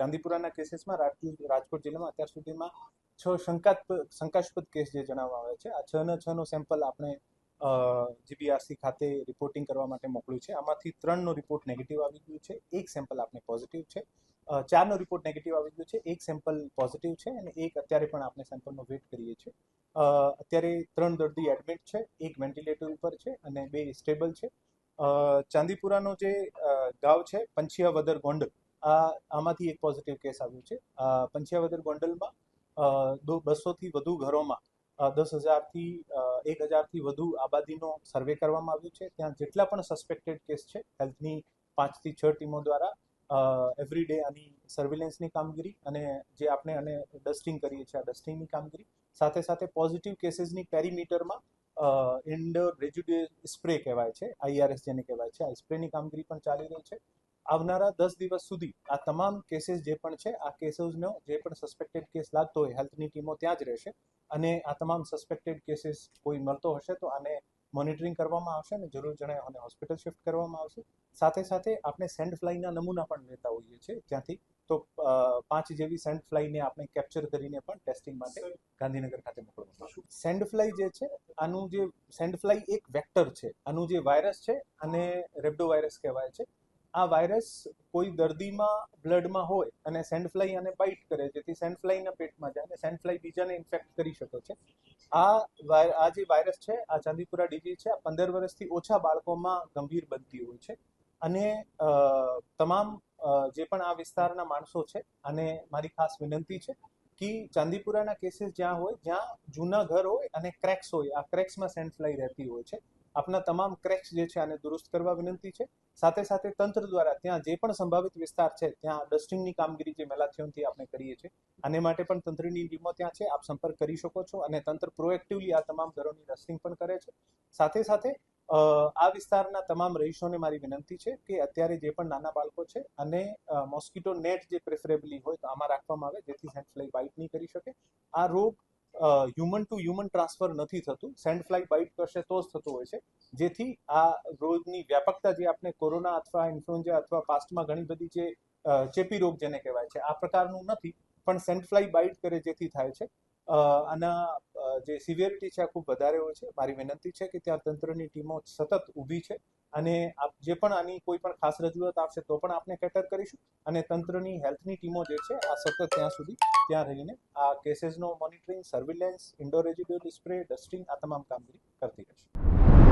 ચાંદીપુરાના કેસીસમાં રાજકોટ જિલ્લામાં અત્યાર સુધીમાં 6 શંકાસ્પદ કેસ જે જણાવવામાં આવે છે, આ 6 સેમ્પલ આપણે જીબીઆરસી ખાતે રિપોર્ટિંગ કરવા માટે મોકલ્યું છે. આમાંથી 3નો રિપોર્ટ નેગેટિવ આવી ગયું છે, 1 સેમ્પલ આપણે પોઝિટિવ છે, 4નો રિપોર્ટ નેગેટિવ આવી ગયો છે, 1 સેમ્પલ પોઝિટિવ છે અને 1 અત્યારે પણ આપણે સેમ્પલનો વેઇટ કરીએ છીએ. અત્યારે 3 દર્દી એડમિટ છે, 1 વેન્ટિલેટર ઉપર છે અને 2 સ્ટેબલ છે. ચાંદીપુરાનો જે ગાંવ છે પંછિયાવદર ગોંડલ, આમાંથી એક પોઝિટિવ કેસ આવ્યું છે. પંછિયાવદર ગોંડલમાં 200થી વધુ ઘરોમાં 10,000થી 1,000થી વધુ આબાદીનો સર્વે કરવામાં આવ્યું છે. ત્યાં જેટલા પણ સસ્પેક્ટેડ કેસ છે, હેલ્થની 5થી 6 ટીમો દ્વારા એવરીડે આની સર્વેલન્સની કામગીરી અને જે આપણે આને ડસ્ટિંગ કરીએ છીએ, આ ડસ્ટિંગની કામગીરી સાથે સાથે પોઝિટિવ કેસીસની પેરીમીટરમાં ઇન્ડોર રેઝિડ્યુઅલ સ્પ્રે કહેવાય છે, IRS જેને કહેવાય છે, આ સ્પ્રેની કામગીરી પણ ચાલી રહી છે. આવનારા 10 દિવસ સુધી આ તમામ કેસીસ જે પણ છે, આ કેસીસનો જે પણ સસ્પેક્ટેડ કેસ લાગતો હોય હેલ્થની ટીમો ત્યાં જ રહેશે અને આ તમામ સસ્પેક્ટેડ કેસીસ કોઈ મળતો હશે તો આને મોનિટરિંગ કરવામાં આવશે અને જરૂર જણાય અને હોસ્પિટલ શિફ્ટ કરવામાં આવશે. સાથે સાથે આપણે સેન્ડ ફ્લાયના નમૂના પણ લેતા હોઈએ છીએ ત્યાંથી, તો 5 જેવી સેન્ડ ફ્લાયને આપણે કેપ્ચર કરીને પણ ટેસ્ટિંગ માટે ગાંધીનગર ખાતે મોકલવામાં આવશે. સેન્ડ ફ્લાય જે છે, આનું જે સેન્ડ ફ્લાય એક વેક્ટર છે, આનું જે વાયરસ છે અને રેબડો વાયરસ કહેવાય છે. આ વાયરસ કોઈ દર્દીમાં બ્લડમાં હોય અને સેન્ડ ફ્લાય આને બાઇટ કરે, જેથી સેન્ડ ફ્લાયના પેટમાં જાય અને સેન્ડ ફ્લાય બીજાને ઇન્ફેક્ટ કરી શકે છે. આ જે વાયરસ છે, આ ચાંદીપુરા ડિઝીઝ છે, આ 15 વર્ષથી ઓછા બાળકોમાં ગંભીર બનતી હોય છે અને તમામ જે પણ આ વિસ્તારના માણસો છે, અને મારી ખાસ વિનંતી છે કે ચાંદીપુરાના કેસીસ જ્યાં હોય, જ્યાં જૂના ઘર હોય અને ક્રેક્સ હોય, આ ક્રેક્સમાં સેન્ડ ફ્લાય રહેતી હોય છે. આપના તમામ ક્રેક્સ જે છે આને દુરુસ્ત કરવા વિનંતી છે. સાથે સાથે તંત્ર દ્વારા ત્યાં જે પણ સંભવિત વિસ્તાર છે ત્યાં ડસ્ટિંગની કામગીરી જે મેલાથિયોનથી આપણે કરીએ છીએ, આને માટે પણ તંત્રની ટીમો ત્યાં છે, આપ સંપર્ક કરી શકો છો અને તંત્ર પ્રોએક્ટિવલી આ તમામ ઘરોની ડસ્ટિંગ પણ કરે છે. સાથે સાથે આ વિસ્તારના તમામ રહીશોને મારી વિનંતી છે કે અત્યારે જે પણ નાના બાળકો છે અને મોસ્કિટો નેટ જે પ્રેફરેબલી હોય તો આમાં રાખવામાં આવે, જેથી સેન્ડ ફ્લાય બાઇટ નહીં કરી શકે. આ રોગ હ્યુમન ટુ હ્યુમન ટ્રાન્સફર નથી થતું, સેન્ડ ફ્લાય બાઇટ કરશે તો જ થતું હોય છે, જેથી આ રોગની વ્યાપકતા જે આપણે કોરોના અથવા ઇન્ફ્લુએન્ઝા અથવા પાસ્ટમાં ઘણી બધી જે ચેપી રોગ જેને કહેવાય છે આ પ્રકારનું નથી, પણ સેન્ડ ફ્લાય બાઇટ કરે જેથી થાય છે. આના જે સિવિયરિટી છે આ ખૂબ વધારે હોય છે. મારી વિનંતી છે કે ત્યાં તંત્રની ટીમો સતત ઊભી છે અને આપ જે પણ આની કોઈ પણ ખાસ રજૂઆત આવશે તો પણ આપણે કેટર કરીશું અને તંત્રની હેલ્થની ટીમો જે છે આ સતત ત્યાં સુધી ત્યાં રહીને આ કેસીસનો monitoring, surveillance, indoor residual spray, dusting આ તમામ કામગીરી કરતી રહેશે.